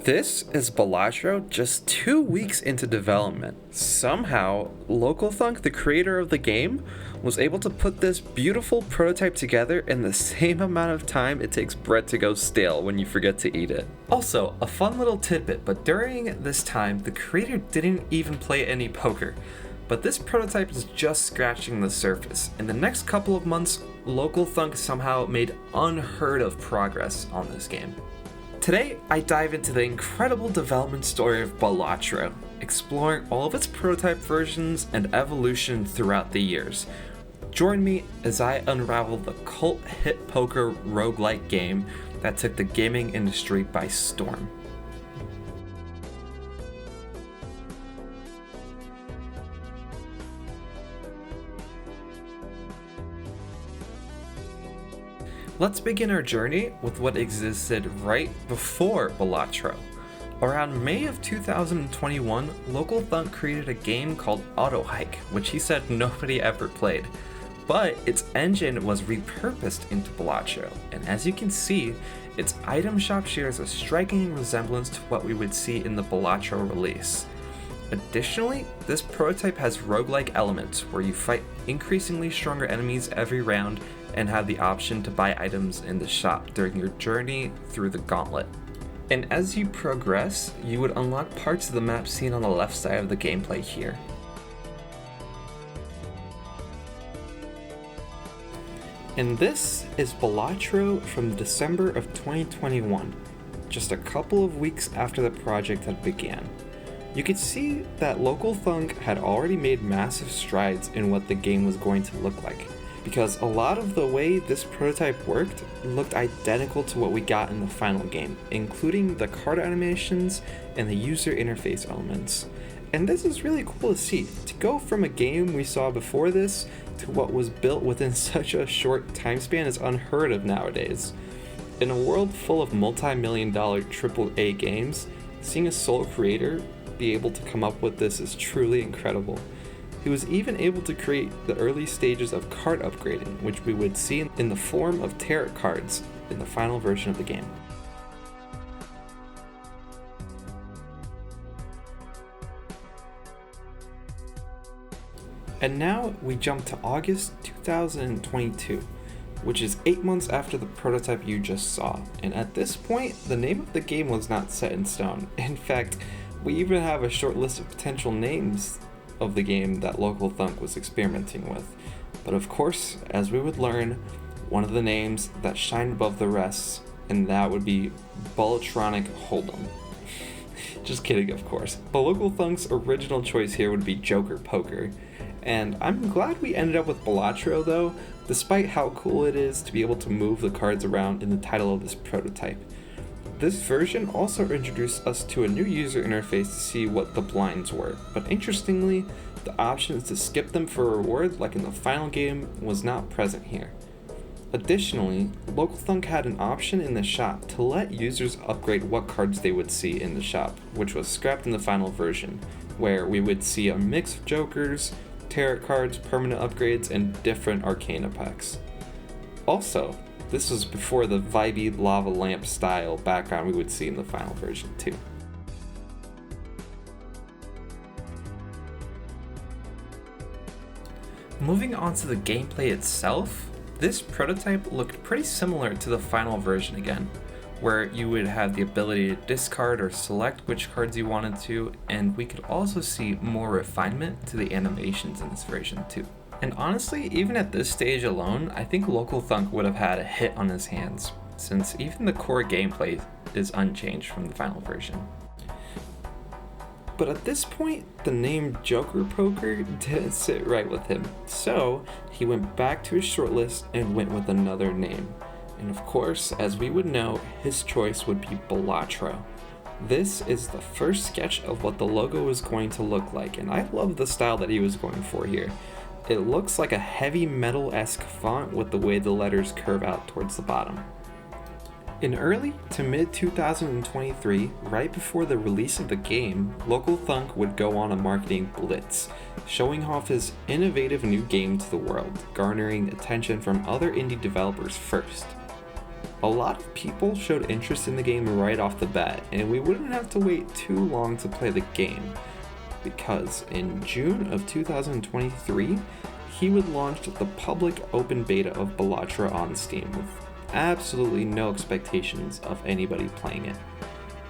This is Balatro just 2 weeks into development. Somehow, LocalThunk, the creator of the game, was able to put this beautiful prototype together in the same amount of time it takes bread to go stale when you forget to eat it. Also, a fun little tidbit, but during this time, the creator didn't even play any poker. But this prototype is just scratching the surface. In the next couple of months, LocalThunk somehow made unheard of progress on this game. Today, I dive into the incredible development story of Balatro, exploring all of its prototype versions and evolution throughout the years. Join me as I unravel the cult hit poker roguelike game that took the gaming industry by storm. Let's begin our journey with what existed right before Balatro. Around May of 2021, LocalThunk created a game called Hike, which he said nobody ever played. But its engine was repurposed into Balatro, and as you can see, its item shop shares a striking resemblance to what we would see in the Balatro release. Additionally, this prototype has roguelike elements where you fight increasingly stronger enemies every round and have the option to buy items in the shop during your journey through the gauntlet. And as you progress, you would unlock parts of the map seen on the left side of the gameplay here. And this is Balatro from December of 2021, just a couple of weeks after the project had began. You could see that LocalThunk had already made massive strides in what the game was going to look like, because a lot of the way this prototype worked looked identical to what we got in the final game, including the card animations and the user interface elements. And this is really cool to see. To go from a game we saw before this to what was built within such a short time span is unheard of nowadays. In a world full of multi-million-dollar AAA games, seeing a sole creator be able to come up with this is truly incredible. He was even able to create the early stages of card upgrading, which we would see in the form of tarot cards in the final version of the game. And now we jump to August 2022, which is 8 months after the prototype you just saw. And at this point, the name of the game was not set in stone. In fact, we even have a short list of potential names of the game that LocalThunk was experimenting with. But of course, as we would learn, one of the names that shined above the rest, and that would be Balatronic Hold'em. Just kidding, of course. But LocalThunk's original choice here would be Joker Poker. And I'm glad we ended up with Balatro though, despite how cool it is to be able to move the cards around in the title of this prototype. This version also introduced us to a new user interface to see what the blinds were, but interestingly, the options to skip them for a reward like in the final game was not present here. Additionally, LocalThunk had an option in the shop to let users upgrade what cards they would see in the shop, which was scrapped in the final version, where we would see a mix of jokers, tarot cards, permanent upgrades, and different arcana packs. Also, this was before the vibey lava lamp style background we would see in the final version too. Moving on to the gameplay itself, this prototype looked pretty similar to the final version again, where you would have the ability to discard or select which cards you wanted to, and we could also see more refinement to the animations in this version too. And honestly, even at this stage alone, I think LocalThunk would have had a hit on his hands, since even the core gameplay is unchanged from the final version. But at this point, the name Joker Poker didn't sit right with him, so he went back to his shortlist and went with another name. And of course, as we would know, his choice would be Balatro. This is the first sketch of what the logo is going to look like, and I love the style that he was going for here. It looks like a heavy metal-esque font with the way the letters curve out towards the bottom. In early to mid-2023, right before the release of the game, LocalThunk would go on a marketing blitz, showing off his innovative new game to the world, garnering attention from other indie developers first. A lot of people showed interest in the game right off the bat, and we wouldn't have to wait too long to play the game, because in June of 2023, he would launch the public open beta of Balatro on Steam with absolutely no expectations of anybody playing it.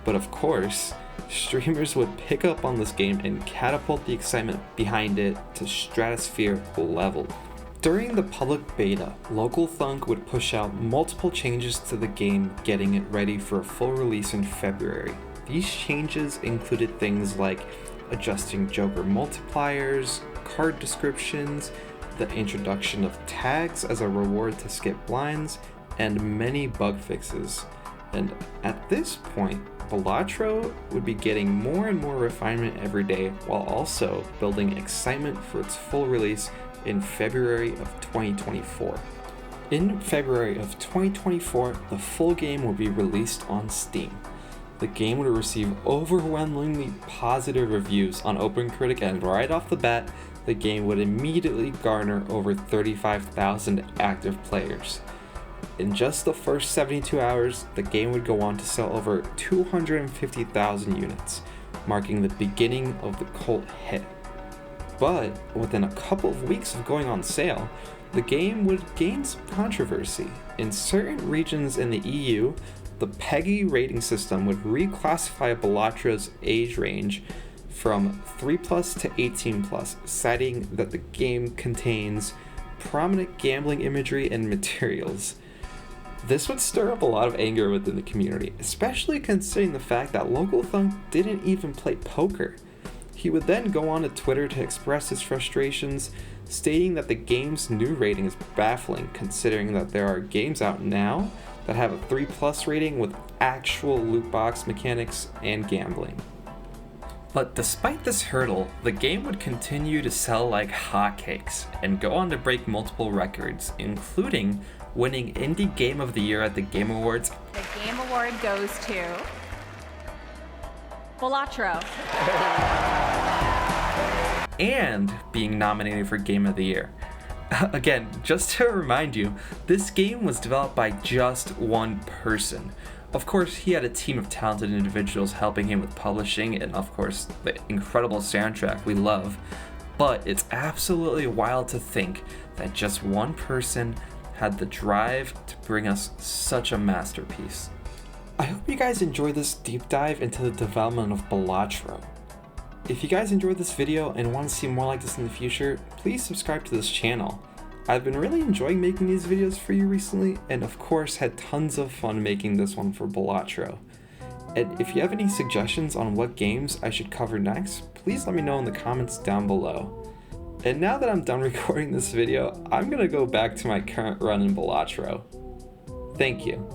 But of course, streamers would pick up on this game and catapult the excitement behind it to stratosphere level. During the public beta, LocalThunk would push out multiple changes to the game, getting it ready for a full release in February. These changes included things like adjusting Joker multipliers, card descriptions, the introduction of tags as a reward to skip lines, and many bug fixes. And at this point, Balatro would be getting more and more refinement every day, while also building excitement for its full release in February of 2024. In February of 2024, the full game will be released on Steam. The game would receive overwhelmingly positive reviews on OpenCritic, and right off the bat, the game would immediately garner over 35,000 active players. In just the first 72 hours, the game would go on to sell over 250,000 units, marking the beginning of the cult hit. But within a couple of weeks of going on sale, the game would gain some controversy. In certain regions in the EU, the PEGI rating system would reclassify Balatro's age range from 3+ to 18+, citing that the game contains prominent gambling imagery and materials. This would stir up a lot of anger within the community, especially considering the fact that LocalThunk didn't even play poker. He would then go on to Twitter to express his frustrations, stating that the game's new rating is baffling, considering that there are games out now that have a 3+ rating with actual loot box mechanics and gambling. But despite this hurdle, the game would continue to sell like hotcakes and go on to break multiple records, including winning Indie Game of the Year at the Game Awards. The Game Award goes to Balatro. And being nominated for Game of the Year. Again, just to remind you, this game was developed by just one person. Of course, he had a team of talented individuals helping him with publishing and, of course, the incredible soundtrack we love. But it's absolutely wild to think that just one person had the drive to bring us such a masterpiece. I hope you guys enjoyed this deep dive into the development of Balatro. If you guys enjoyed this video and want to see more like this in the future, please subscribe to this channel. I've been really enjoying making these videos for you recently, and of course had tons of fun making this one for Balatro. And if you have any suggestions on what games I should cover next, please let me know in the comments down below. And now that I'm done recording this video, I'm gonna go back to my current run in Balatro. Thank you.